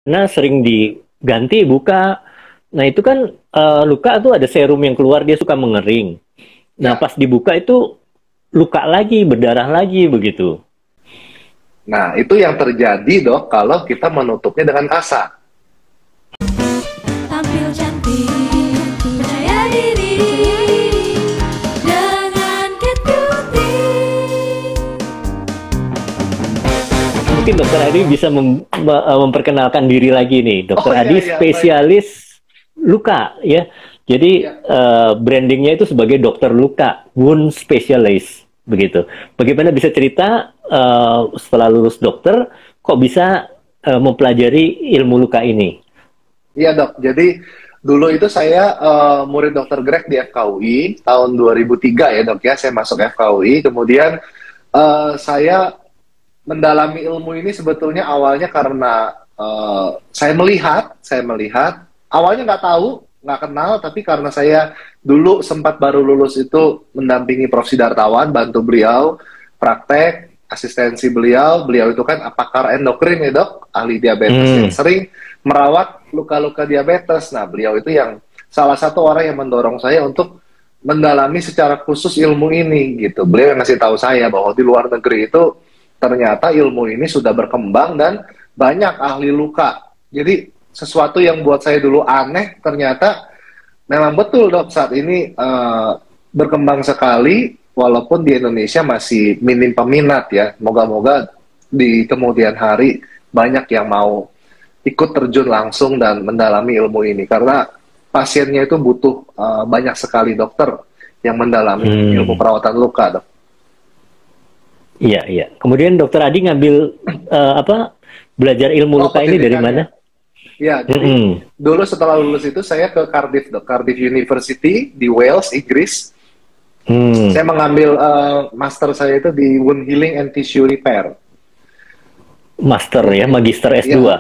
Nah, sering diganti buka. Nah, itu kan luka tuh ada serum yang keluar, dia suka mengering. Nah, Ya. pas dibuka itu luka lagi, berdarah lagi begitu. Nah, itu yang terjadi dok kalau kita menutupnya dengan kasar. Tampil cantik, percaya diri dengan Cat Beauty. Mungkin Dokter Adi bisa memperkenalkan diri lagi nih. Oh Dokter iya Adi iya baik. spesialis luka ya. Jadi Ya. brandingnya itu sebagai dokter luka, wound specialist begitu. Bagaimana bisa cerita setelah lulus dokter kok bisa mempelajari ilmu luka ini? Iya dok, jadi dulu itu saya murid dokter Greg di FKUI tahun 2003 ya dok ya, saya masuk FKUI, kemudian saya mendalami ilmu ini sebetulnya awalnya karena saya melihat, awalnya nggak tahu, nggak kenal, tapi karena saya dulu sempat baru lulus itu mendampingi Prof. Sidartawan, bantu beliau, praktek, asistensi beliau, beliau itu kan pakar endokrin ya dok, ahli diabetes yang Hmm. sering merawat luka-luka diabetes. Nah, beliau itu yang salah satu orang yang mendorong saya untuk mendalami secara khusus ilmu ini gitu. Beliau yang ngasih tahu saya bahwa di luar negeri itu ternyata ilmu ini sudah berkembang dan banyak ahli luka. Jadi sesuatu yang buat saya dulu aneh ternyata memang betul dok saat ini berkembang sekali walaupun di Indonesia masih minim peminat ya. Moga-moga di kemudian hari banyak yang mau ikut terjun langsung dan mendalami ilmu ini karena pasiennya itu butuh banyak sekali dokter yang mendalami ilmu Hmm. perawatan luka dok. Iya, iya. Kemudian Dokter Adi ngambil apa? Belajar ilmu Oh luka ini dari pendidikannya. mana? Ya, jadi Mm-mm. dulu setelah lulus itu saya ke Cardiff, dok. Cardiff University di Wales, Inggris. Hmm. Saya mengambil master saya itu di Wound Healing and Tissue Repair. Master ya, Kemudian, Magister S2. ya,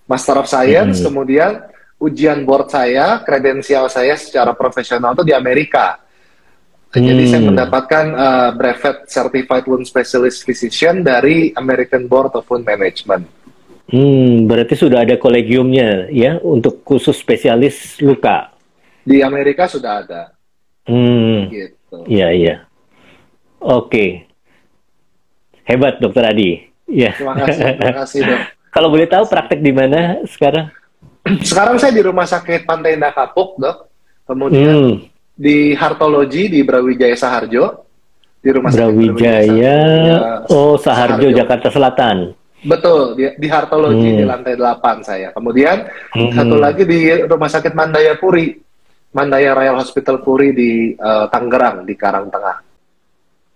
Master of Science. Mm-mm. Kemudian ujian board saya, kredensial saya secara profesional itu di Amerika. Jadi saya Hmm. mendapatkan brevet Certified Wound Specialist Physician dari American Board of Wound Management. Berarti sudah ada kolegiumnya ya untuk khusus spesialis luka. Di Amerika sudah ada, Hmm, gitu. iya iya. Oke, hebat Dokter Adi. Ya. Terima kasih dok. Kalau boleh Terima tahu kasih. praktek di mana sekarang? Sekarang saya di Rumah Sakit Pantai Indah Kapuk, dok. Kemudian Hmm, di Hartologi di Brawijaya Saharjo, di Rumah Sakit Brawijaya Brawijaya. ya, Oh, Saharjo, Saharjo. Jakarta Selatan. Betul, di Hartologi di Hmm, lantai 8 saya. Kemudian satu hmm. lagi di Rumah Sakit Mandaya Puri, Mandaya Royal Hospital Puri di Tangerang, di Karangtengah.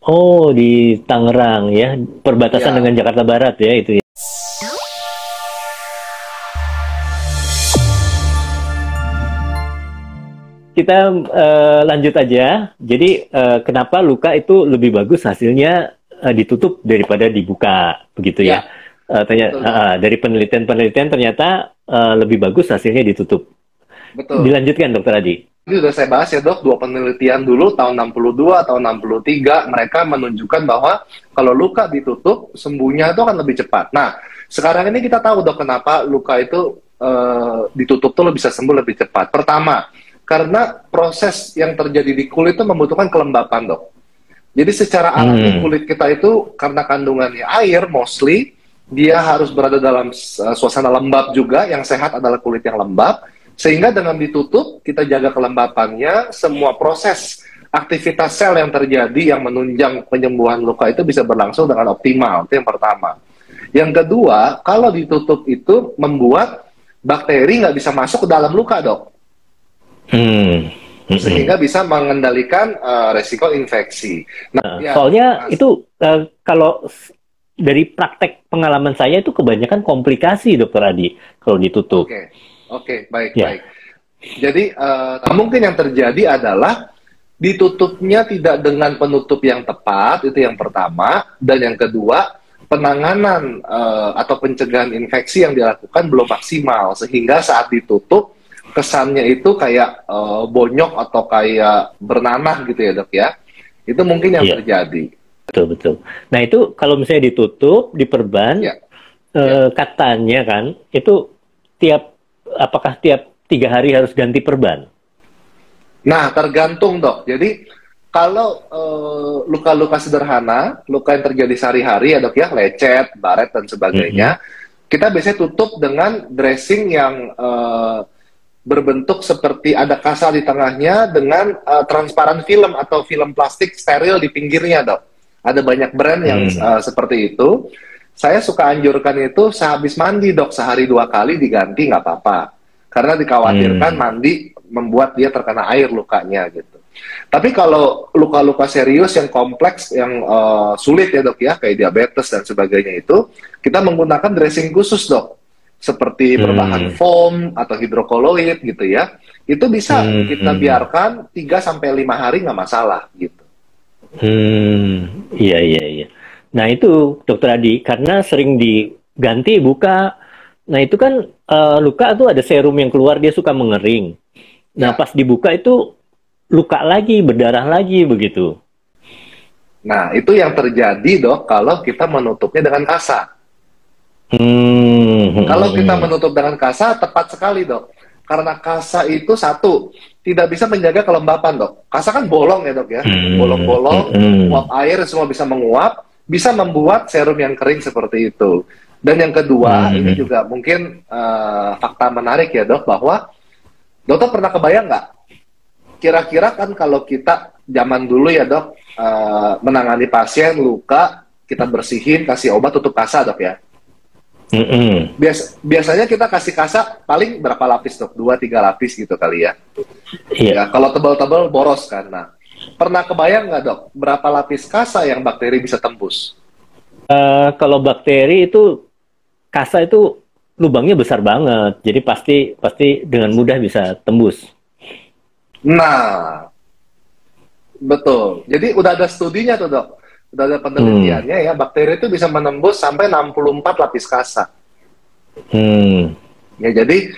Oh, di Tangerang ya, perbatasan Ya, dengan Jakarta Barat ya itu ya. Kita lanjut aja. Jadi kenapa luka itu lebih bagus hasilnya ditutup daripada dibuka, begitu ya? ya, betul dok. Dari penelitian-penelitian ternyata lebih bagus hasilnya ditutup. Betul. Dilanjutkan, Dokter Adi. Ini sudah saya bahas ya dok, dua penelitian dulu tahun 62, tahun 63, mereka menunjukkan bahwa kalau luka ditutup, sembuhnya itu akan lebih cepat. Nah, sekarang ini kita tahu dok kenapa luka itu ditutup tuh bisa sembuh lebih cepat. Pertama, karena proses yang terjadi di kulit itu membutuhkan kelembapan dok. Jadi secara alami Hmm, kulit kita itu karena kandungannya air mostly, dia harus berada dalam suasana lembab juga, yang sehat adalah kulit yang lembab, sehingga dengan ditutup, kita jaga kelembapannya, semua proses aktivitas sel yang terjadi yang menunjang penyembuhan luka itu bisa berlangsung dengan optimal. Itu yang pertama. Yang kedua, kalau ditutup itu membuat bakteri nggak bisa masuk ke dalam luka, dok. hmm, Sehingga bisa mengendalikan resiko infeksi. Nah, ya, Soalnya Mas. itu kalau dari praktek pengalaman saya itu kebanyakan komplikasi, Dokter Adi, kalau ditutup. Oke, oke, baik, Ya. baik. Jadi mungkin yang terjadi adalah ditutupnya tidak dengan penutup yang tepat, itu yang pertama, dan yang kedua penanganan atau pencegahan infeksi yang dilakukan belum maksimal, sehingga saat ditutup kesannya itu kayak bonyok atau kayak bernanah gitu ya dok ya. Itu mungkin yang Iya. terjadi. Betul, betul. Nah, itu kalau misalnya ditutup, diperban, Ya, ya, katanya kan, itu apakah tiap 3 hari harus ganti perban? Nah, tergantung dok. Jadi kalau luka-luka sederhana, luka yang terjadi sehari-hari ya dok ya, lecet, baret dan sebagainya, kita biasanya tutup dengan dressing yang berbentuk seperti ada kasa di tengahnya dengan transparan film atau film plastik steril di pinggirnya dok. Ada banyak brand yang seperti itu. Saya suka anjurkan itu sehabis mandi dok, sehari 2 kali diganti nggak apa-apa. Karena dikhawatirkan mandi membuat dia terkena air lukanya gitu. Tapi kalau luka-luka serius yang kompleks, yang sulit ya dok ya, kayak diabetes dan sebagainya itu, kita menggunakan dressing khusus dok. Seperti berbahan foam atau hidrokoloid gitu ya. Itu bisa kita biarkan 3-5 hari nggak masalah gitu. Iya. Nah itu dokter Adi, karena sering diganti buka, nah itu kan luka tuh ada serum yang keluar, dia suka mengering. Nah pas dibuka itu luka lagi, berdarah lagi begitu. Nah itu yang terjadi dok kalau kita menutupnya dengan kasa. Kalau kita menutup dengan kasa, tepat sekali dok. Karena kasa itu satu, tidak bisa menjaga kelembapan dok. Kasa kan bolong ya dok ya, bolong-bolong, uap air semua bisa menguap, bisa membuat serum yang kering seperti itu. Dan yang kedua, ini juga mungkin fakta menarik ya dok, bahwa dokter pernah kebayang nggak? Kira-kira kan kalau kita zaman dulu ya dok, menangani pasien luka, kita bersihin, kasih obat tutup kasa dok ya. Biasanya kita kasih kasa paling berapa lapis dok? 2-3 lapis gitu kali ya. Ya, kalau tebal-tebal boros kan. Nah, pernah kebayang nggak dok, berapa lapis kasa yang bakteri bisa tembus? Kalau bakteri itu, kasa itu lubangnya besar banget, jadi pasti dengan mudah bisa tembus. Nah, betul. Jadi udah ada studinya tuh dok. Udah ada penelitiannya ya, bakteri itu bisa menembus sampai 64 lapis kasa. Ya, jadi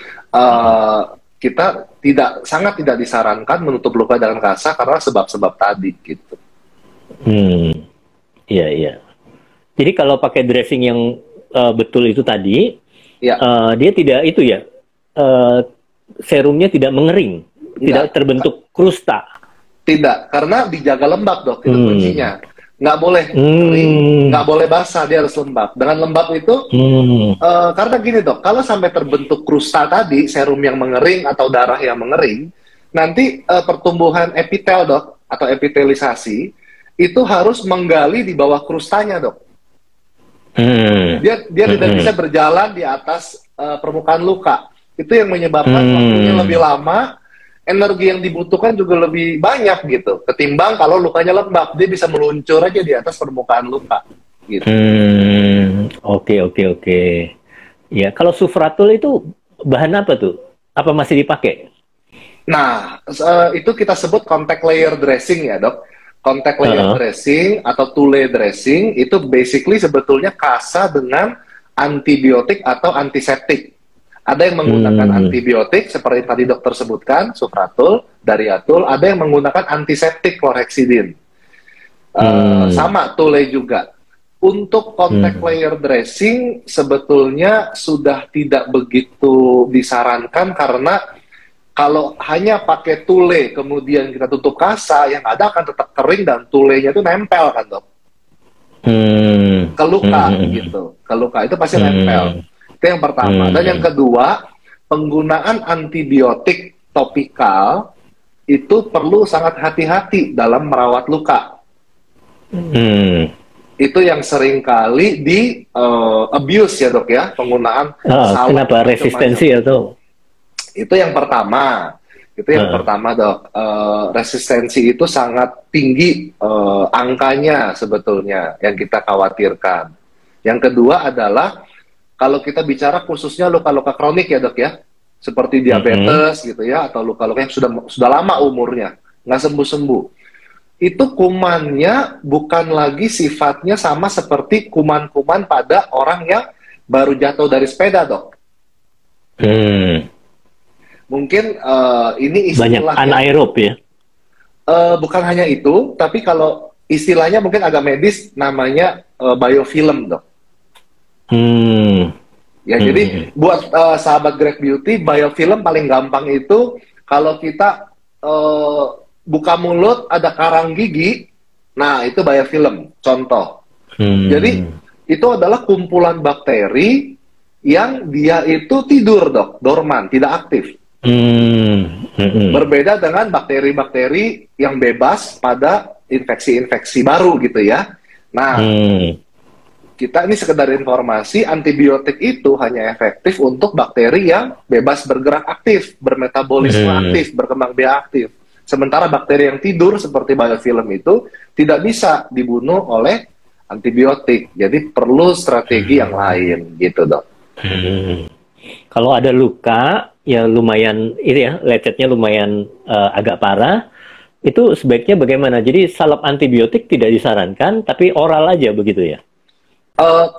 kita sangat tidak disarankan menutup luka dengan kasa karena sebab-sebab tadi gitu. Iya. Jadi kalau pakai dressing yang betul itu tadi, dia tidak itu ya, serumnya tidak mengering, tidak terbentuk krusta. Tidak, karena dijaga lembab dok, itu kuncinya. Nggak boleh kering, nggak boleh basah, dia harus lembab. Dengan lembab itu, karena gini dok, kalau sampai terbentuk krusta tadi, serum yang mengering atau darah yang mengering, nanti pertumbuhan epitel dok, atau epitelisasi, itu harus menggali di bawah krustanya dok. Dia tidak bisa berjalan di atas permukaan luka. Itu yang menyebabkan waktunya lebih lama, energi yang dibutuhkan juga lebih banyak gitu, ketimbang kalau lukanya lembab, dia bisa meluncur aja di atas permukaan luka gitu. Oke. Ya, kalau sufratul itu bahan apa tuh? Apa masih dipakai? Nah, itu kita sebut contact layer dressing ya dok. Contact layer dressing atau tule dressing itu basically sebetulnya kasa dengan antibiotik atau antiseptik. Ada yang menggunakan antibiotik seperti tadi dokter sebutkan, sufratul, dariatul. Ada yang menggunakan antiseptik, chlorhexidine. Sama tule juga. Untuk contact layer dressing sebetulnya sudah tidak begitu disarankan karena kalau hanya pakai tule kemudian kita tutup kasa, yang ada akan tetap kering dan tulenya itu nempel kan dok. Ke luka gitu. Ke luka itu pasti nempel. Itu yang pertama. Dan yang kedua, penggunaan antibiotik topikal itu perlu sangat hati-hati dalam merawat luka. Itu yang seringkali di abuse ya dok ya, penggunaan salep. Kenapa resistensi atau? Itu yang pertama. Itu yang pertama dok. Resistensi itu sangat tinggi angkanya sebetulnya yang kita khawatirkan. Yang kedua adalah kalau kita bicara khususnya luka-luka kronik ya dok ya, seperti diabetes gitu ya, atau luka-luka yang sudah lama umurnya, nggak sembuh-sembuh. Itu kumannya bukan lagi sifatnya sama seperti kuman-kuman pada orang yang baru jatuh dari sepeda dok. Mungkin ini istilah banyak anaerob ya? Bukan hanya itu, tapi kalau istilahnya mungkin agak medis, namanya biofilm dok. Ya, jadi buat sahabat Greg Beauty, biofilm paling gampang itu kalau kita buka mulut ada karang gigi, nah itu biofilm, contoh. Jadi itu adalah kumpulan bakteri yang dia itu tidur, Dok, dorman, tidak aktif. Berbeda dengan bakteri-bakteri yang bebas pada infeksi-infeksi baru gitu ya. Nah, kita ini sekedar informasi, antibiotik itu hanya efektif untuk bakteri yang bebas bergerak aktif, bermetabolisme aktif, berkembang biak aktif. Sementara bakteri yang tidur seperti biofilm itu tidak bisa dibunuh oleh antibiotik. Jadi perlu strategi yang lain gitu, Dok. Kalau ada luka, ya lumayan ini ya, lecetnya lumayan agak parah, itu sebaiknya bagaimana? Jadi salep antibiotik tidak disarankan, tapi oral aja begitu ya?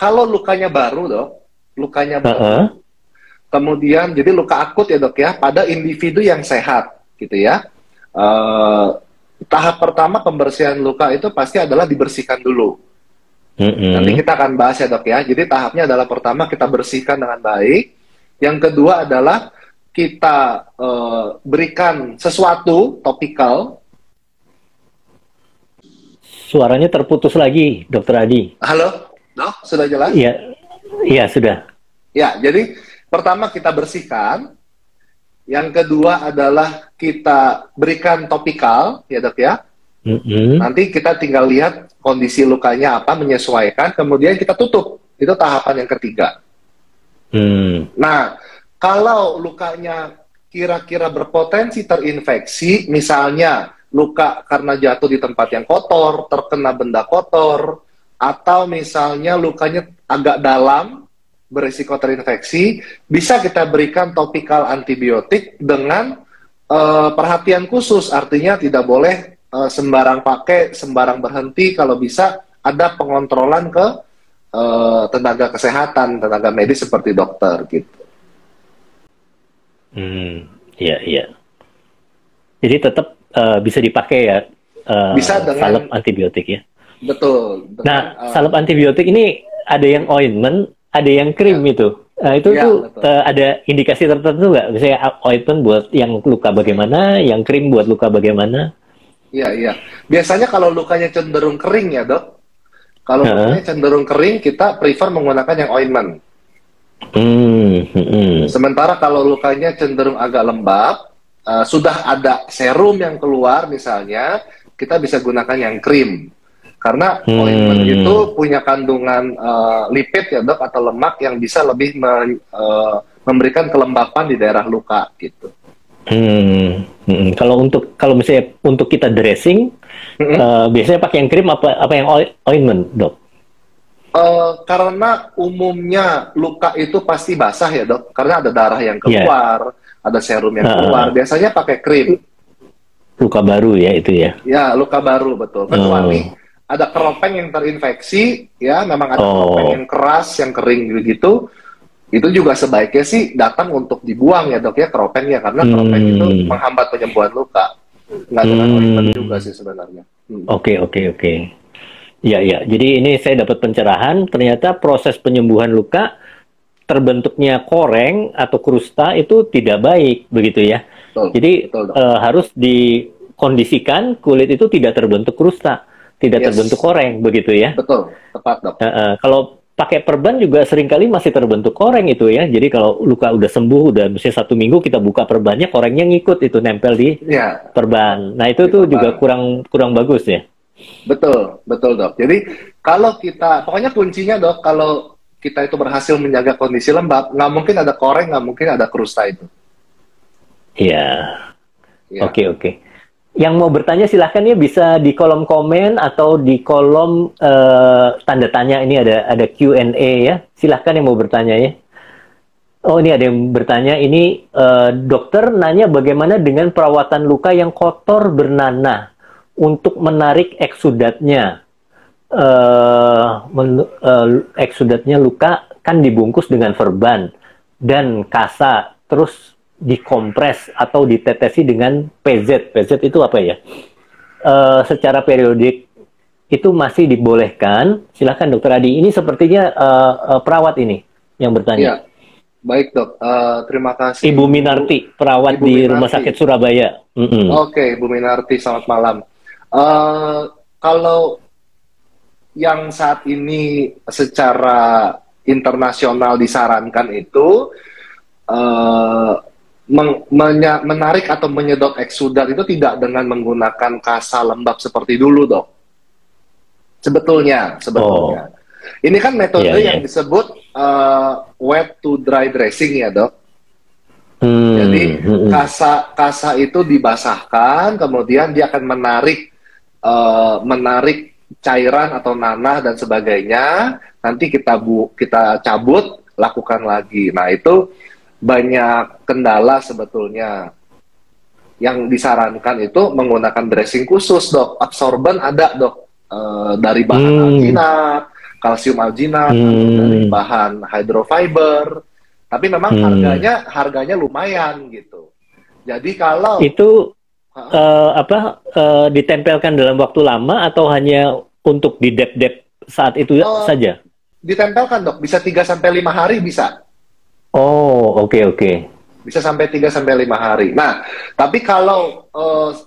Kalau lukanya baru, Dok, lukanya baru, kemudian jadi luka akut ya, Dok ya, pada individu yang sehat gitu ya. Tahap pertama pembersihan luka itu pasti adalah dibersihkan dulu. Nanti kita akan bahas ya, Dok ya. Jadi tahapnya adalah pertama kita bersihkan dengan baik. Yang kedua adalah kita berikan sesuatu topikal. Suaranya terputus lagi, Dokter Adi. Halo, Dok, sudah jelas? Iya, iya sudah. Ya, jadi pertama kita bersihkan. Yang kedua adalah kita berikan topikal, ya, Dok ya. Nanti kita tinggal lihat kondisi lukanya apa, menyesuaikan, kemudian kita tutup. Itu tahapan yang ketiga. Nah, kalau lukanya kira-kira berpotensi terinfeksi, misalnya luka karena jatuh di tempat yang kotor, terkena benda kotor, atau misalnya lukanya agak dalam, berisiko terinfeksi, bisa kita berikan topikal antibiotik dengan perhatian khusus. Artinya tidak boleh sembarang pakai, sembarang berhenti. Kalau bisa ada pengontrolan ke tenaga kesehatan, tenaga medis seperti dokter gitu. Iya, iya. Jadi tetap bisa dipakai ya, bisa dengan salep antibiotik ya. Betul. Nah, salep antibiotik ini ada yang ointment, ada yang krim itu. Itu Ya, tuh betul. ada indikasi tertentu nggak? Misalnya ointment buat yang luka bagaimana, yang krim buat luka bagaimana? Iya, iya. Biasanya kalau lukanya cenderung kering ya, Dok. Kalau lukanya cenderung kering, kita prefer menggunakan yang ointment. Sementara kalau lukanya cenderung agak lembab, sudah ada serum yang keluar misalnya, kita bisa gunakan yang krim. Karena ointment itu punya kandungan lipid ya, Dok, atau lemak yang bisa lebih memberikan kelembapan di daerah luka gitu. Kalau misalnya untuk kita dressing, biasanya pakai yang krim apa yang ointment, Dok? Karena umumnya luka itu pasti basah ya, Dok. Karena ada darah yang keluar, ada serum yang keluar. Biasanya pakai krim. Luka baru ya itu ya? Ya, luka baru, betul. Kecuali ada keropeng yang terinfeksi, ya memang ada keropeng yang keras, yang kering gitu. Itu juga sebaiknya sih datang untuk dibuang ya, Dok ya, keropengnya. Karena keropeng itu menghambat penyembuhan luka. Nggak dengan ointment juga sih sebenarnya. Oke. Ya. Jadi ini saya dapat pencerahan. Ternyata proses penyembuhan luka terbentuknya koreng atau krusta itu tidak baik, begitu ya. Jadi harus dikondisikan kulit itu tidak terbentuk krusta, tidak terbentuk koreng, begitu ya. Betul, tepat, Dok. Kalau pakai perban juga seringkali masih terbentuk koreng itu ya. Jadi kalau luka udah sembuh, udah misalnya 1 minggu kita buka perbannya, korengnya ngikut itu nempel di perban. Nah itu tuh juga kurang bagus ya. Betul, Dok. Jadi kalau kita, pokoknya kuncinya, Dok, kalau kita itu berhasil menjaga kondisi lembab, nggak mungkin ada koreng, nggak mungkin ada krusta itu. Iya. Oke. Yang mau bertanya silahkan ya, bisa di kolom komen atau di kolom tanda tanya. Ini ada Q&A ya. Silahkan yang mau bertanya ya. Oh, ini ada yang bertanya. Ini dokter nanya bagaimana dengan perawatan luka yang kotor bernanah untuk menarik eksudatnya. Eksudatnya luka kan dibungkus dengan perban dan kasa, terus dikompres atau ditetesi dengan PZ. PZ itu apa ya? Secara periodik itu masih dibolehkan. Silakan Dokter Adi. Ini sepertinya perawat ini yang bertanya. Baik dok, terima kasih Ibu Minarti, perawat Ibu di Minarti. Rumah Sakit Surabaya. Mm-mm. Oke, Bu Minarti, selamat malam. Kalau yang saat ini secara internasional disarankan itu eh, menarik atau menyedot eksudat itu tidak dengan menggunakan kasa lembab seperti dulu, dok. Sebetulnya. Oh, Ini kan metode iya, iya. yang disebut wet to dry dressing ya, dok. Hmm, Jadi mm-mm. kasa itu dibasahkan, kemudian dia akan menarik cairan atau nanah dan sebagainya. Nanti kita cabut, lakukan lagi. Nah, itu banyak kendala sebetulnya. Yang disarankan itu menggunakan dressing khusus, dok. Absorben ada, dok. Dari bahan Hmm, alginat, kalsium alginat, atau dari hmm, bahan hydrofiber. Tapi memang hmm. harganya lumayan gitu. Jadi kalau Itu Hah? ditempelkan dalam waktu lama atau hanya untuk di dep-dep saat itu Eh, saja? ditempelkan, dok, bisa 3 sampai 5 hari bisa. Oh, oke, oke. Bisa sampai 3 sampai 5 hari. Nah, tapi kalau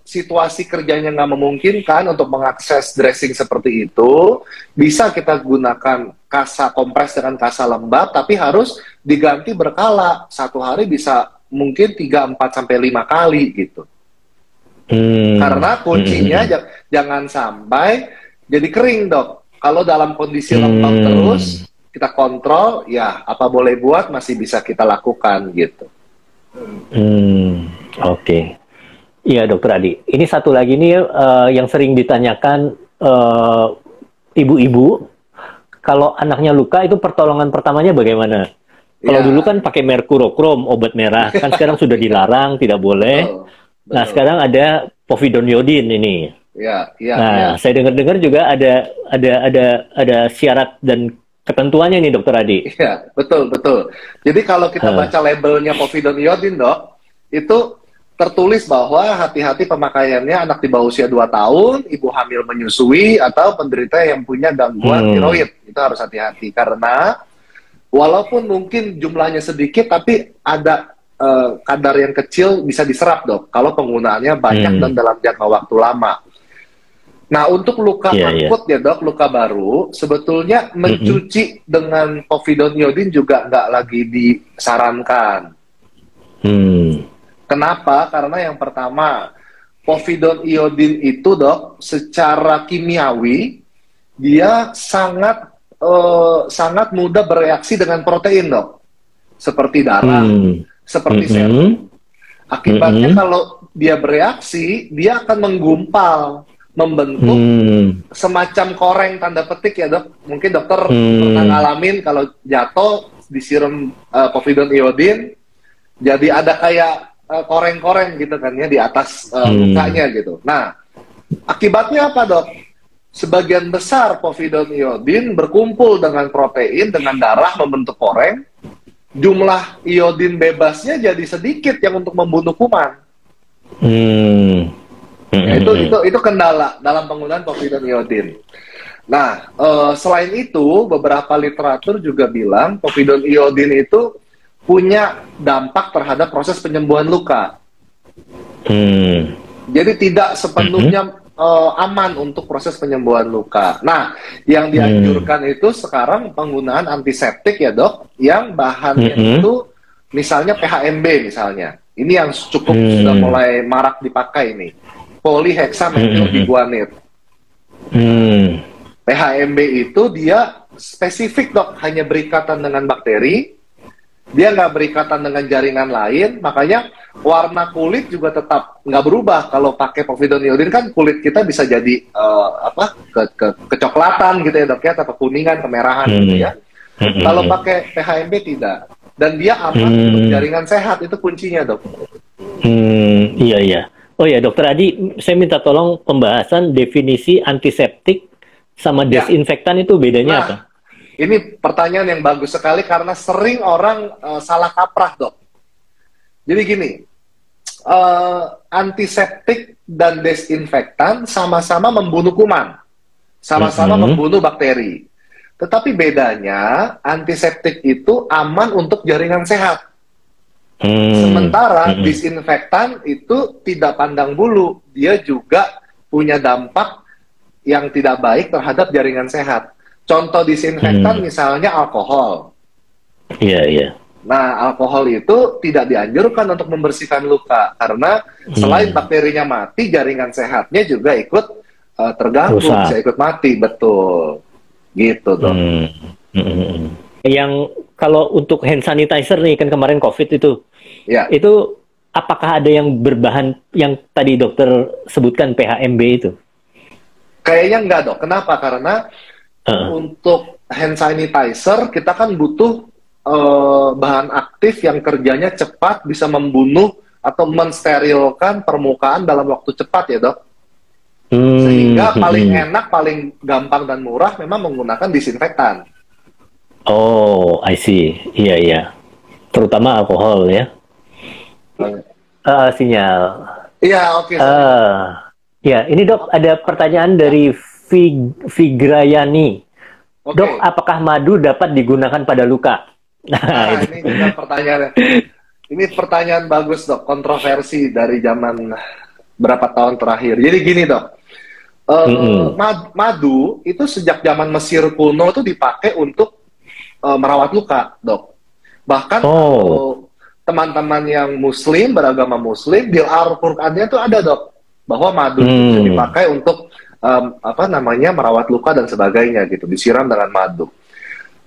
situasi kerjanya nggak memungkinkan untuk mengakses dressing seperti itu, bisa kita gunakan kasa kompres dengan kasa lembab, tapi harus diganti berkala. Satu hari bisa mungkin 3, 4, sampai 5 kali gitu. Hmm, Karena hmm, kuncinya hmm, jangan sampai jadi kering, dok. Kalau dalam kondisi lembab hmm, terus, kita kontrol, ya apa boleh buat masih bisa kita lakukan gitu. hmm. Oke. Iya, Dokter Adi. Ini satu lagi nih yang sering ditanyakan ibu-ibu, kalau anaknya luka itu pertolongan pertamanya bagaimana? Kalau dulu Ya, kan pakai merkurokrom, obat merah, kan sekarang sudah dilarang, tidak boleh. betul, Nah, betul. sekarang ada povidone iodine ini. Ya, ya, ya. Nah, saya dengar-dengar juga ada syarat dan ketentuannya nih, Dokter Adi. Iya, betul, betul. Jadi kalau kita Hah. baca labelnya povidone iodine, dok, itu tertulis bahwa hati-hati pemakaiannya anak di bawah usia 2 tahun, ibu hamil menyusui, atau penderita yang punya gangguan Hmm, tiroid. Itu harus hati-hati, karena walaupun mungkin jumlahnya sedikit, tapi ada kadar yang kecil bisa diserap, dok, kalau penggunaannya banyak dan hmm, dalam jangka waktu lama. Nah, untuk luka iya, iya. akut ya, dok, luka baru, sebetulnya Mm-mm. mencuci dengan povidone iodine juga nggak lagi disarankan. Hmm, Kenapa? Karena yang pertama, povidone iodine itu, dok, secara kimiawi dia sangat mudah bereaksi dengan protein, dok, seperti darah, hmm, seperti mm-mm, serum. Akibatnya mm-mm, kalau dia bereaksi, dia akan menggumpal, membentuk hmm, semacam koreng tanda petik ya, dok. Mungkin dokter pernah hmm, ngalamin kalau jatuh disiram povidone iodine, jadi ada kayak koreng-koreng gitu kan ya di atas hmm, lukanya gitu. Nah, akibatnya apa, dok? Sebagian besar povidone iodine berkumpul dengan protein, dengan darah membentuk koreng. Jumlah iodin bebasnya jadi sedikit yang untuk membunuh kuman. hmm, Ya, mm-mm, itu kendala dalam penggunaan povidone iodine. Nah, selain itu, beberapa literatur juga bilang povidone iodine itu punya dampak terhadap proses penyembuhan luka. hmm, Jadi tidak mm-mm, sepenuhnya aman untuk proses penyembuhan luka. Nah, yang hmm, dianjurkan itu sekarang penggunaan antiseptik ya, dok, yang bahannya mm-mm, itu misalnya PHMB misalnya. Ini yang cukup sudah hmm, mulai marak dipakai nih. mm-mm, Polyhexamethylbiguanide. hmm, PHMB itu dia spesifik, dok, hanya berikatan dengan bakteri, dia nggak berikatan dengan jaringan lain, makanya warna kulit juga tetap nggak berubah. Kalau pakai povidone iodine kan kulit kita bisa jadi kecoklatan gitu ya, dok ya, atau kekuningan, kemerahan gitu hmm, ya. Kalau mm-mm, pakai PHMB tidak, dan dia aman untuk hmm, jaringan sehat, itu kuncinya, dok. iya, iya. Oh ya, Dokter Adi, saya minta tolong pembahasan definisi antiseptik sama Ya, desinfektan itu bedanya apa? nah, ini pertanyaan yang bagus sekali karena sering orang salah kaprah, dok. Jadi gini, antiseptik dan desinfektan sama-sama membunuh kuman, sama-sama Mm-mm, membunuh bakteri. Tetapi bedanya antiseptik itu aman untuk jaringan sehat. Sementara disinfektan itu tidak pandang bulu, dia juga punya dampak yang tidak baik terhadap jaringan sehat. Contoh disinfektan misalnya alkohol. Iya, iya. Nah, alkohol itu tidak dianjurkan untuk membersihkan luka karena selain bakterinya mati, jaringan sehatnya juga ikut terganggu, Rusak. bisa ikut mati, betul. Gitu dong. Yang kalau untuk hand sanitizer nih, kan kemarin COVID Ya. itu apakah ada yang berbahan yang tadi dokter sebutkan PHMB itu? Kayaknya enggak dok. Kenapa? Karena untuk hand sanitizer kita kan butuh bahan aktif yang kerjanya cepat, bisa membunuh atau mensterilkan permukaan dalam waktu cepat ya dok. Sehingga paling enak, paling gampang dan murah memang menggunakan disinfektan. Oh, I see. Iya, iya. Terutama alkohol ya. Sinyal. Iya, oke. Ya, ini dok, ada pertanyaan dari Figrayani. Oke. Dok, apakah madu dapat digunakan pada luka? Nah, ini juga pertanyaannya. Ini pertanyaan bagus dok, kontroversi dari zaman berapa tahun terakhir. Jadi gini dok, madu itu sejak zaman Mesir kuno itu dipakai untuk merawat luka dok. Bahkan teman-teman yang muslim, beragama muslim, di Al-Qur'annya itu ada dok, bahwa madu itu bisa dipakai untuk merawat luka dan sebagainya gitu, disiram dengan madu.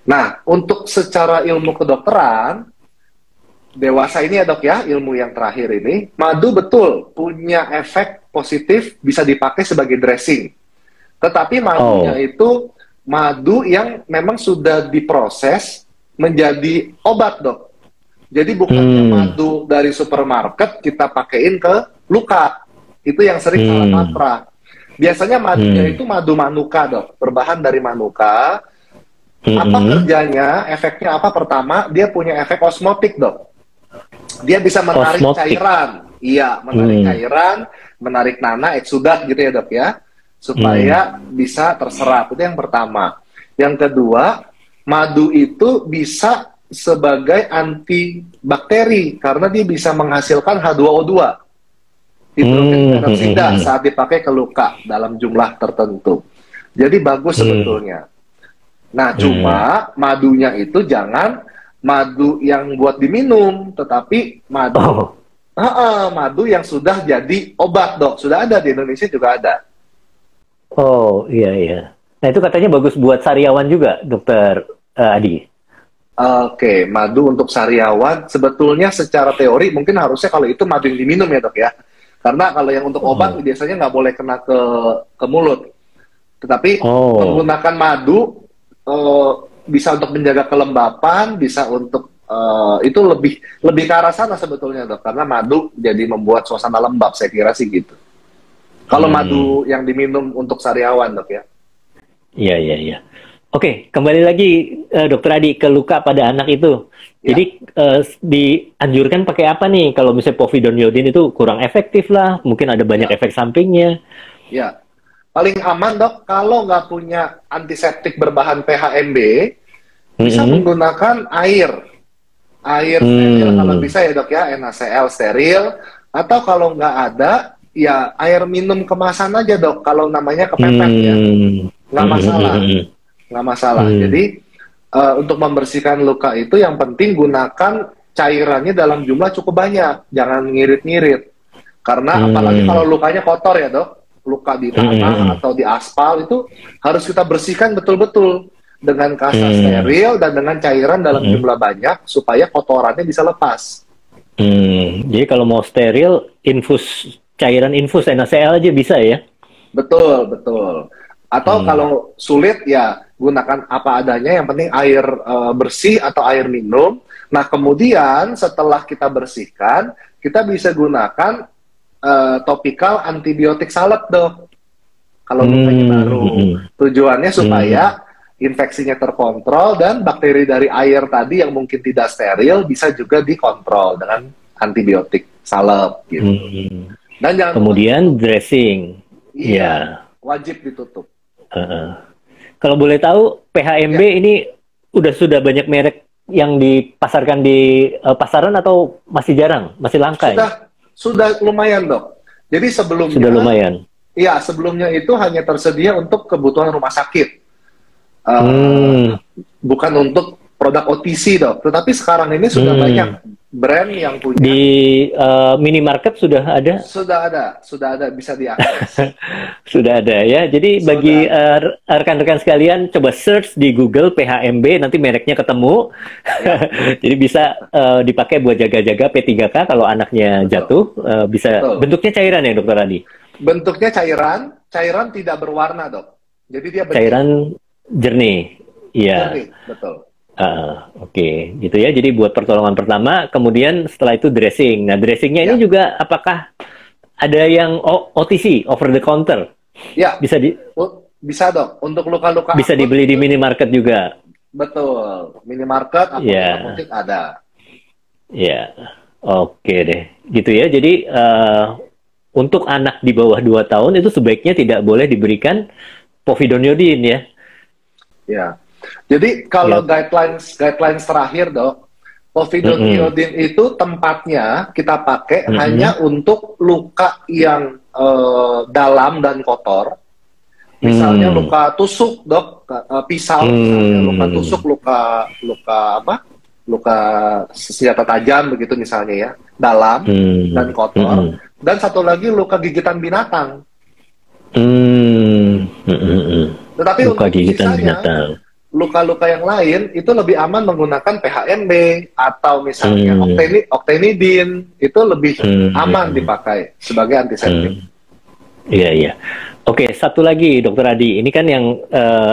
Nah, untuk secara ilmu kedokteran dewasa ini ya dok ya, ilmu yang terakhir ini, madu betul punya efek positif, bisa dipakai sebagai dressing. Tetapi madunya itu madu yang memang sudah diproses menjadi obat dok. Jadi bukannya madu dari supermarket kita pakein ke luka. Itu yang sering salah kaprah. Biasanya madunya itu madu manuka dok, berbahan dari manuka. Apa kerjanya, efeknya apa? Pertama, dia punya efek osmotik dok. Dia bisa menarik cairan. Iya, menarik cairan, menarik nanah, eksudat gitu ya dok ya. Supaya bisa terserap. Itu yang pertama. Yang kedua, madu itu bisa sebagai antibakteri karena dia bisa menghasilkan H2O2. Hidrogen peroksida saat dipakai ke luka dalam jumlah tertentu. Jadi bagus sebetulnya. Nah, cuma madunya itu jangan madu yang buat diminum, tetapi madu madu yang sudah jadi obat dok. Sudah ada di Indonesia juga ada. Oh, iya, iya. Nah, itu katanya bagus buat sariawan juga, dokter Adi. Oke, madu untuk sariawan sebetulnya secara teori mungkin harusnya kalau itu madu yang diminum ya dok ya. Karena kalau yang untuk obat biasanya nggak boleh kena ke mulut. Tetapi menggunakan madu bisa untuk menjaga kelembapan, bisa untuk itu lebih ke arah sana sebetulnya dok. Karena madu jadi membuat suasana lembab, saya kira sih gitu. Kalau madu yang diminum untuk sariawan dok ya. Iya, iya, iya. Oke, kembali lagi dokter Adi ke luka pada anak itu. Jadi dianjurkan pakai apa nih? Kalau misalnya povidone iodin itu kurang efektif lah, mungkin ada banyak efek sampingnya. Ya, paling aman dok kalau nggak punya antiseptik berbahan PHMB, bisa menggunakan air steril kalau bisa ya dok ya, NaCl steril, atau kalau nggak ada ya air minum kemasan aja dok. Kalau namanya kepepet ya, nggak masalah. Nggak masalah. Jadi untuk membersihkan luka itu yang penting gunakan cairannya dalam jumlah cukup banyak, jangan ngirit-ngirit. Karena apalagi kalau lukanya kotor ya dok, luka di tanah atau di aspal itu harus kita bersihkan betul-betul dengan kasa steril dan dengan cairan dalam jumlah banyak supaya kotorannya bisa lepas. Jadi kalau mau steril, cairan infus NaCl aja bisa ya? Betul, betul. Atau kalau sulit ya gunakan apa adanya, yang penting air bersih atau air minum. Nah kemudian setelah kita bersihkan, kita bisa gunakan topikal antibiotik salep dok. Kalau lukanya baru, tujuannya supaya infeksinya terkontrol dan bakteri dari air tadi yang mungkin tidak steril bisa juga dikontrol dengan antibiotik salep gitu. Dan jangan kemudian dressing, iya, wajib ditutup. Kalau boleh tahu, PHMB Ya, ini sudah banyak merek yang dipasarkan di pasaran atau masih jarang, masih langka ini? sudah lumayan dok. Jadi Sudah sebelumnya, lumayan. ya sebelumnya itu hanya tersedia untuk kebutuhan rumah sakit, Eh, Hmm, bukan untuk produk OTC dok. Tetapi sekarang ini sudah banyak hmm. brand yang Di punya, minimarket sudah ada, sudah ada bisa diakses, sudah ada ya. Jadi bagi sudah ada. rekan-rekan sekalian, coba search di Google PHMB, nanti mereknya ketemu. Ya, Jadi bisa dipakai buat jaga-jaga P3K kalau anaknya betul, jatuh. Bisa betul. bentuknya cairan ya, Dokter Adi? Bentuknya cairan tidak berwarna dok. Jadi dia bening, Cairan jernih. Iya. jernih, betul. Oke, gitu ya. Jadi buat pertolongan pertama, kemudian setelah itu dressing. Nah, dressingnya ini Ya, juga apakah ada yang OTC, over the counter? ya, Bisa bisa dok. Untuk luka-luka bisa akut dibeli di itu minimarket juga. betul. Minimarket, Ya, apotek ada. ya. Oke deh. Gitu ya. Jadi untuk anak di bawah 2 tahun itu sebaiknya tidak boleh diberikan povidone ya. Ya. Jadi kalau Ya. guidelines terakhir dok, Mm-mm. povidone itu tempatnya kita pakai Mm-mm. hanya untuk luka yang dalam dan kotor. Misalnya Hmm. luka tusuk dok, pisau misalnya, luka Hmm. tusuk, luka luka apa? Luka senjata tajam begitu misalnya ya, dalam Hmm. dan kotor. Hmm. Dan satu lagi luka gigitan binatang. Hmm. Hmm. Tetapi Luka untuk gigitan sisanya, binatang. luka-luka yang lain itu lebih aman menggunakan PHMB atau misalnya Hmm. octenidim, itu lebih Hmm. aman dipakai sebagai antiseptik. Hmm. Iya, iya. Oke, satu lagi, Dokter Adi. Ini kan yang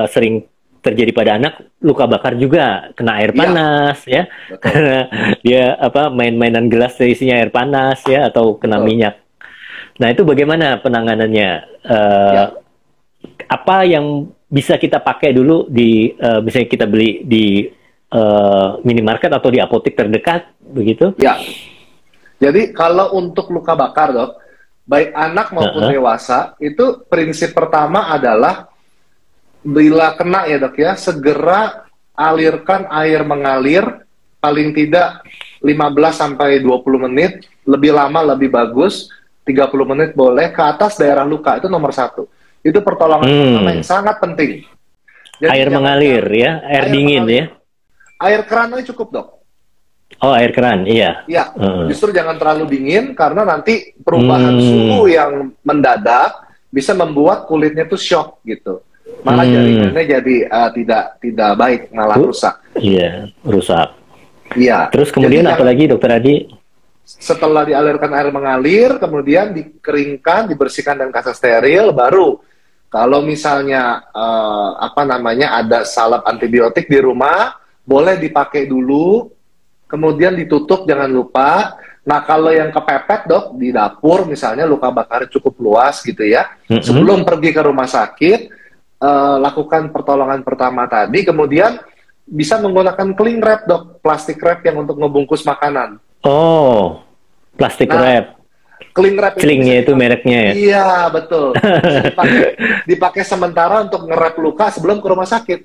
sering terjadi pada anak, luka bakar juga, kena air Iya, panas, ya. betul, Karena dia main-mainan gelas isinya air panas, ya, atau kena betul. minyak. Nah, itu bagaimana penanganannya? Ya, Apa yang bisa kita pakai dulu misalnya kita beli di minimarket atau di apotek terdekat, begitu? ya. Jadi kalau untuk luka bakar dok, baik anak maupun Heeh. dewasa, itu prinsip pertama adalah bila kena ya dok ya, segera alirkan air mengalir paling tidak 15 sampai 20 menit, lebih lama lebih bagus, 30 menit boleh, ke atas daerah luka, itu nomor satu. Itu pertolongan pertama yang Hmm. sangat penting. Jadi Air jangan mengalir, ya, air air dingin, ya. mengalir. Air keran aja cukup dok. Oh, air keran, iya. Ya, Heeh. justru jangan terlalu dingin karena nanti perubahan Hmm. suhu yang mendadak bisa membuat kulitnya tuh shock gitu. Malah jaringannya jadi tidak baik, malah Bu- rusak. Iya, rusak. Iya. Terus Jadi kemudian apa jangan lagi, Dokter Adi? setelah dialirkan air mengalir, kemudian dikeringkan, dibersihkan dan kaca steril, baru kalau misalnya ada salep antibiotik di rumah, boleh dipakai dulu, kemudian ditutup jangan lupa. Nah kalau yang kepepet dok di dapur misalnya luka bakar cukup luas gitu ya, Mm-mm. sebelum pergi ke rumah sakit lakukan pertolongan pertama tadi, kemudian bisa menggunakan cling wrap dok, plastik wrap yang untuk ngebungkus makanan. Oh, plastik Nah, wrap. cling wrap itu bisa Celingnya itu dipakai. mereknya ya. Iya betul, bisa dipakai sementara untuk nge-wrap luka sebelum ke rumah sakit.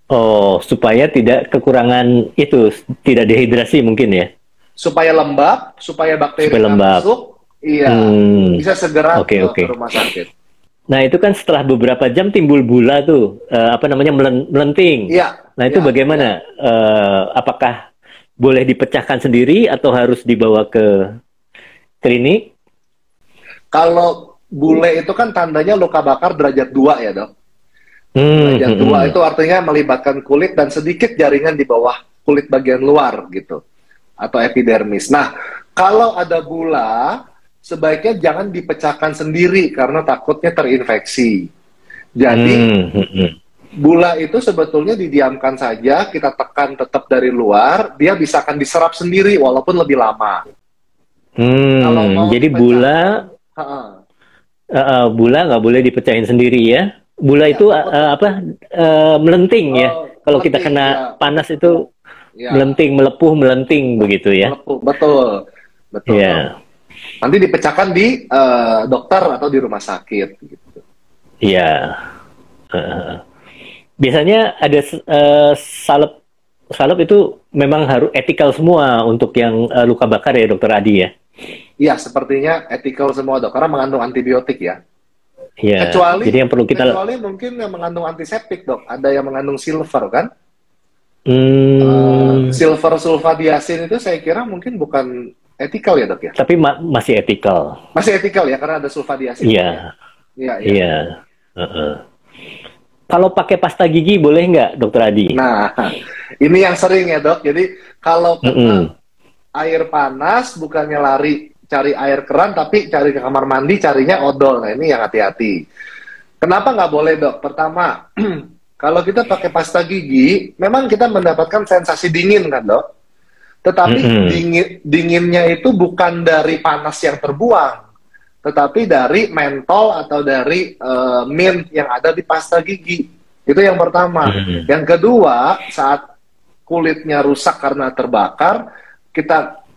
Oh, supaya tidak kekurangan itu, tidak dehidrasi mungkin ya. Supaya lembab, supaya bakteri Supaya nggak lembab. masuk, iya, bisa segera Oke, oke. ke rumah sakit. Nah, itu kan setelah beberapa jam timbul bula tuh, melenting. Iya, Nah, itu iya, bagaimana? iya. Apakah boleh dipecahkan sendiri atau harus dibawa ke klinik? Kalau bule itu kan tandanya luka bakar derajat 2 ya dok. Derajat 2 itu artinya melibatkan kulit dan sedikit jaringan di bawah kulit bagian luar gitu, atau epidermis. Nah, kalau ada bula, sebaiknya jangan dipecahkan sendiri karena takutnya terinfeksi. Jadi, bula itu sebetulnya didiamkan saja, kita tekan tetap dari luar, dia bisa akan diserap sendiri walaupun lebih lama. Kalau mau Jadi dipecah, bula nggak boleh dipecahin sendiri ya. Bula ya, itu betul. melenting ya. Kalau kita Melenting, kena ya. panas itu Ya, melenting, melepuh, melenting begitu ya. melepuh. Betul, betul. Iya, Nanti dipecahkan di dokter atau di rumah sakit gitu. iya. Eh, biasanya ada salep salep itu memang harus etikal semua untuk yang luka bakar ya Dokter Adi ya. Iya, sepertinya ethical semua dok, karena mengandung antibiotik ya. Iya. Kecuali, Jadi yang perlu kita kecuali mungkin yang mengandung antiseptik dok, ada yang mengandung silver kan? Silver sulfadiasin itu saya kira mungkin bukan ethical ya dok ya? tapi masih etikal. Masih ethical ya, karena ada sulfadiasin. Iya. Iya, iya. Iya. Heeh. Kalau pakai pasta gigi boleh nggak, Dokter Adi? Nah, ini yang sering ya dok. Jadi kalau kena air panas, bukannya lari cari air keran, tapi cari ke kamar mandi, carinya odol. Nah, ini yang hati-hati. Kenapa nggak boleh dok? Pertama, kalau kita pakai pasta gigi, memang kita mendapatkan sensasi dingin kan dok? Tetapi dinginnya itu bukan dari panas yang terbuang, tetapi dari mentol atau dari mint yang ada di pasta gigi. Itu yang pertama. Yang kedua, saat kulitnya rusak karena terbakar, kita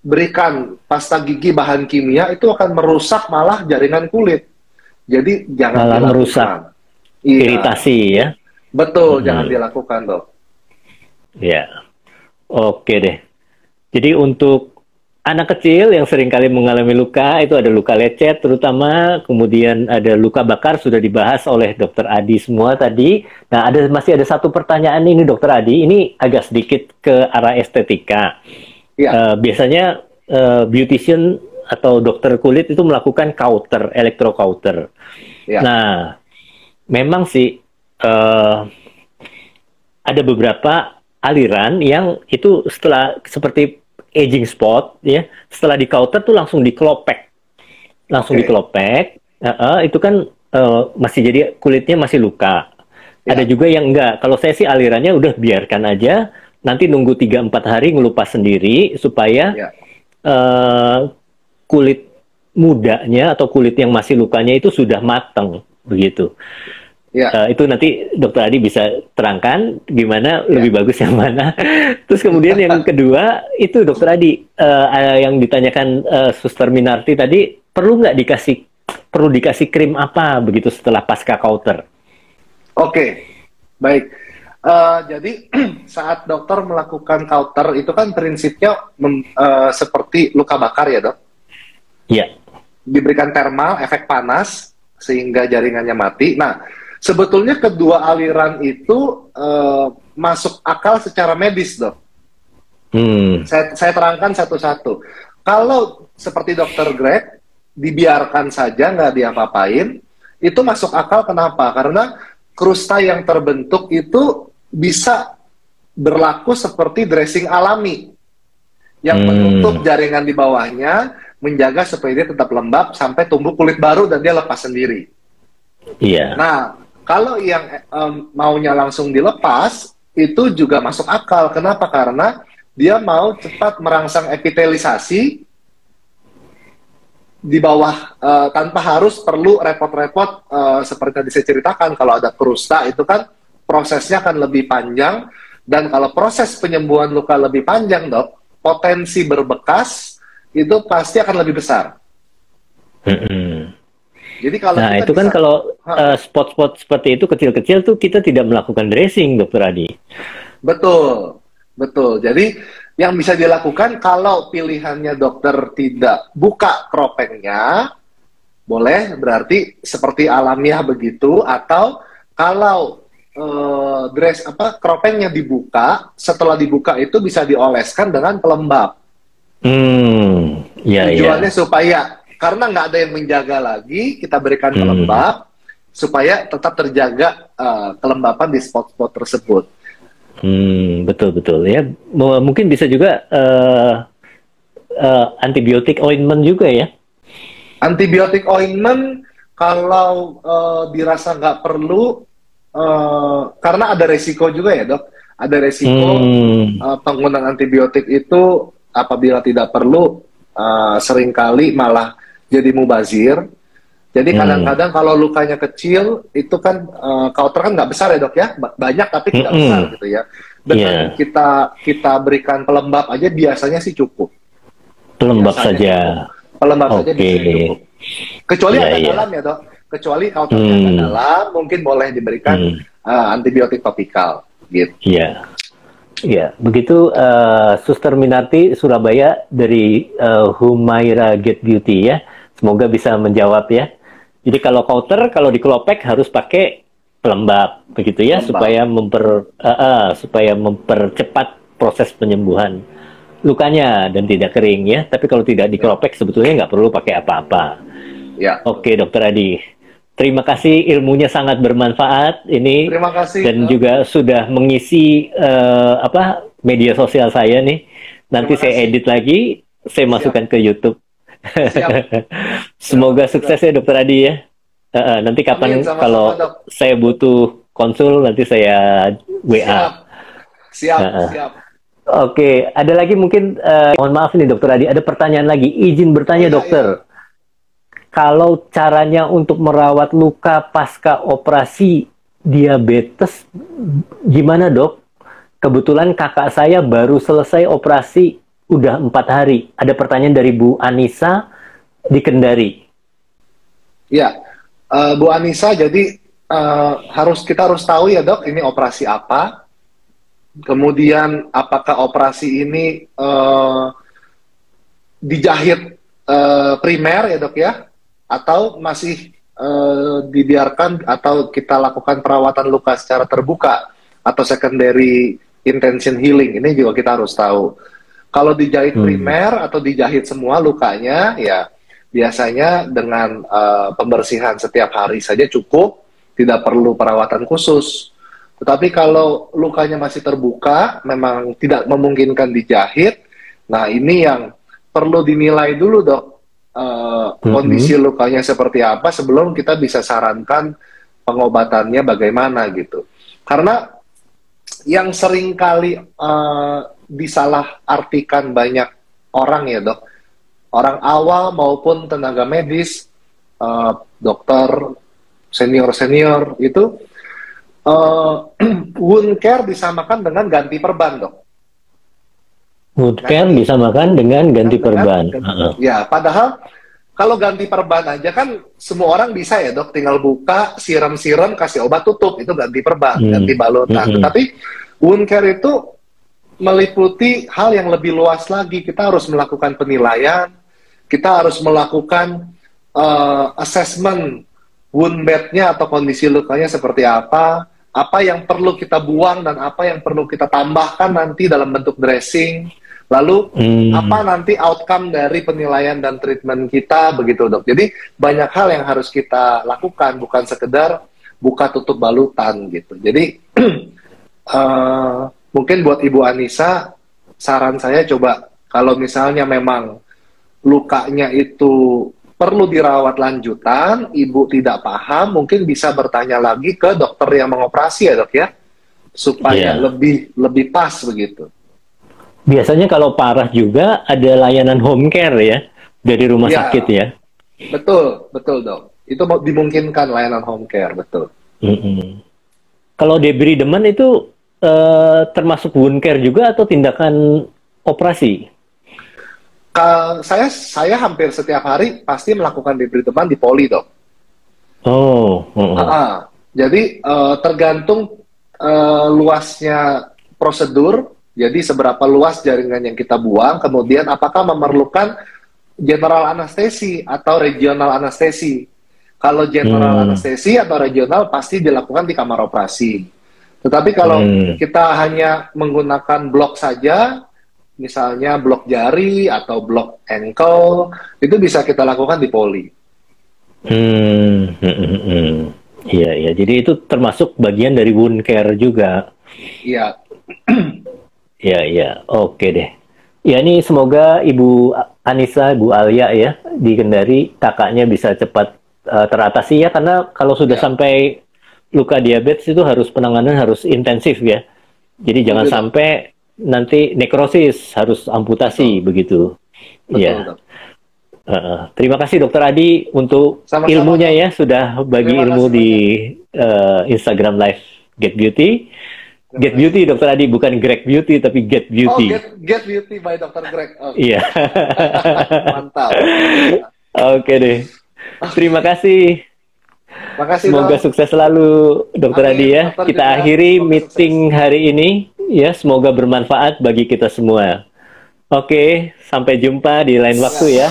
berikan pasta gigi bahan kimia, itu akan merusak malah jaringan kulit. Jadi jangan Malah dilakukan. merusak. Iya. Iritasi ya. Betul, jangan dilakukan dok. Ya. Oke deh. Jadi untuk anak kecil yang seringkali mengalami luka, itu ada luka lecet terutama, kemudian ada luka bakar, sudah dibahas oleh Dokter Adi semua tadi. Nah, masih ada satu pertanyaan ini Dokter Adi, ini agak sedikit ke arah estetika. Iya. Biasanya beautician atau dokter kulit itu melakukan kauter, elektrokauter. Iya. Nah, memang sih ada beberapa aliran yang itu setelah seperti aging spot ya, setelah di counter tuh langsung dikelopek, itu kan masih jadi kulitnya masih luka. Ya. Ada juga yang enggak. Kalau saya sih alirannya udah biarkan aja, nanti nunggu 3-4 hari ngelupas sendiri supaya Ya. kulit mudanya atau kulit yang masih lukanya itu sudah matang begitu. Ya. Itu nanti Dokter Adi bisa terangkan gimana lebih bagus yang mana. Terus kemudian yang kedua itu Dokter Adi yang ditanyakan Suster Minarti tadi, perlu dikasih krim apa begitu setelah pasca kauter? Oke, baik. Jadi saat dokter melakukan kauter itu kan prinsipnya seperti luka bakar ya dok? Iya. Diberikan thermal, efek panas sehingga jaringannya mati. Nah, sebetulnya kedua aliran itu masuk akal secara medis, dok. Saya terangkan satu-satu. Kalau seperti Dokter Greg, dibiarkan saja, nggak diapa-apain, itu masuk akal. Kenapa? Karena krusta yang terbentuk itu bisa berlaku seperti dressing alami yang menutup jaringan di bawahnya, menjaga supaya dia tetap lembab sampai tumbuh kulit baru dan dia lepas sendiri. Iya. Nah, kalau yang maunya langsung dilepas, itu juga masuk akal. Kenapa? Karena dia mau cepat merangsang epitelisasi di bawah tanpa harus perlu repot-repot seperti tadi saya ceritakan. Kalau ada krusta itu kan prosesnya akan lebih panjang, dan kalau proses penyembuhan luka lebih panjang, dok, potensi berbekas itu pasti akan lebih besar. Jadi kalau nah, itu kan kalau spot-spot seperti itu kecil-kecil tuh kita tidak melakukan dressing, Dokter Adi. Betul, betul. Jadi yang bisa dilakukan kalau pilihannya dokter tidak buka kropengnya, boleh, berarti seperti alamiah begitu. Atau kalau kropengnya dibuka, setelah dibuka itu bisa dioleskan dengan pelembab. Tujuannya supaya, karena nggak ada yang menjaga lagi, kita berikan pelembab supaya tetap terjaga kelembapan di spot-spot tersebut. Betul ya. Mungkin bisa juga antibiotik ointment juga ya. Antibiotik ointment kalau dirasa nggak perlu, karena ada resiko juga ya dok. Ada resiko penggunaan antibiotik itu apabila tidak perlu seringkali malah jadi mubazir. Jadi kadang-kadang kalau lukanya kecil, itu kan kauter kan nggak besar ya dok ya, banyak tapi tidak besar gitu ya. Dengan kita berikan pelembab aja biasanya sih cukup. Pelembab biasanya saja. Cukup. Pelembab saja bisa cukup. Kecuali agak dalam ya dok. Kecuali kauternya agak dalam, mungkin boleh diberikan antibiotik topikal gitu. Iya. Iya, begitu Suster Minarti Surabaya dari Humaira Get Beauty ya. Semoga bisa menjawab ya. Jadi kalau kauter, kalau dikelopek harus pakai pelembab begitu ya, Pelembab. supaya mempercepat proses penyembuhan lukanya dan tidak kering ya. Tapi kalau tidak Ya, dikelopek sebetulnya nggak perlu pakai apa-apa. ya. Oke, Dokter Adi. Terima kasih, ilmunya sangat bermanfaat ini Terima kasih, dan Dok. juga sudah mengisi media sosial saya nih. Nanti Terima saya kasih. edit lagi, saya Siap, masukkan ke YouTube. siap. Terima Semoga kasih, Dok. sukses ya, Dokter Adi ya. Nanti Amin, kapan sama-sama, kalau Dok. saya butuh konsul nanti saya Siap, WA. siap, Heeh. siap. Oke, ada lagi mungkin, mohon maaf nih Dokter Adi, ada pertanyaan lagi. Izin Oh bertanya iya, iya. dokter, kalau caranya untuk merawat luka pasca operasi diabetes gimana dok? Kebetulan kakak saya baru selesai operasi udah 4 hari. Ada pertanyaan dari Bu Anissa di Kendari. Ya, Bu Anissa, jadi kita harus tahu ya dok, ini operasi apa. Kemudian apakah operasi ini dijahit primer ya dok ya, atau masih dibiarkan atau kita lakukan perawatan luka secara terbuka atau secondary intention healing. Ini juga kita harus tahu. Kalau dijahit primer atau dijahit semua lukanya, ya biasanya dengan pembersihan setiap hari saja cukup, tidak perlu perawatan khusus. Tetapi kalau lukanya masih terbuka, memang tidak memungkinkan dijahit, nah ini yang perlu dinilai dulu dok, kondisi lukanya seperti apa sebelum kita bisa sarankan pengobatannya bagaimana gitu. Karena yang sering kali disalahartikan banyak orang ya dok, orang awal maupun tenaga medis, dokter senior-senior itu wound care disamakan dengan ganti perban dok. Wound care disamakan dengan ganti perban. Ya, padahal kalau ganti perban aja kan semua orang bisa ya dok, tinggal buka, siram-siram, kasih obat tutup, itu ganti perban, ganti balutan. Tetapi wound care itu meliputi hal yang lebih luas lagi. Kita harus melakukan penilaian, kita harus melakukan assessment wound bed-nya atau kondisi lukanya seperti apa yang perlu kita buang dan apa yang perlu kita tambahkan nanti dalam bentuk dressing. Lalu apa nanti outcome dari penilaian dan treatment kita, begitu dok. Jadi banyak hal yang harus kita lakukan, bukan sekedar buka tutup balutan gitu. Jadi mungkin buat Ibu Anissa, saran saya coba kalau misalnya memang lukanya itu perlu dirawat lanjutan, ibu tidak paham, mungkin bisa bertanya lagi ke dokter yang mengoperasi ya dok ya, supaya lebih pas begitu. Biasanya kalau parah juga ada layanan home care ya dari rumah sakit ya. Betul, betul dok. Itu dimungkinkan layanan home care, betul. Kalau debridement itu termasuk wound care juga atau tindakan operasi? Saya hampir setiap hari pasti melakukan debridement di poli dok. Jadi tergantung luasnya prosedur. Jadi seberapa luas jaringan yang kita buang, kemudian apakah memerlukan general anestesi atau regional anestesi. Kalau general anestesi atau regional pasti dilakukan di kamar operasi. Tetapi kalau kita hanya menggunakan blok saja, misalnya blok jari atau blok ankle, itu bisa kita lakukan di poli. Iya, iya. Jadi itu termasuk bagian dari wound care juga. Iya. Iya, iya. Oke deh. Ya, ini semoga Ibu Anissa, Ibu Alia ya, di Kendari, kakaknya bisa cepat teratasi ya, karena kalau sudah sampai luka diabetes itu harus penanganan harus intensif ya. Jadi jangan sampai nanti nekrosis, harus amputasi begitu. Iya. Terima kasih Dokter Adi untuk ilmunya ya, sudah bagi ilmu di Instagram Live Get Beauty. Get Beauty Dokter Adi, bukan Greg Beauty tapi Get Beauty. Get Beauty by Dr. Greg. Iya. Mantap. Oke deh. Terima kasih. Makasih Semoga dong. sukses selalu, Dokter Amin. Adi ya. Dokter Kita juga, akhiri semoga meeting sukses. hari ini ya. Semoga bermanfaat bagi kita semua. Oke, sampai jumpa di lain waktu Ya. ya.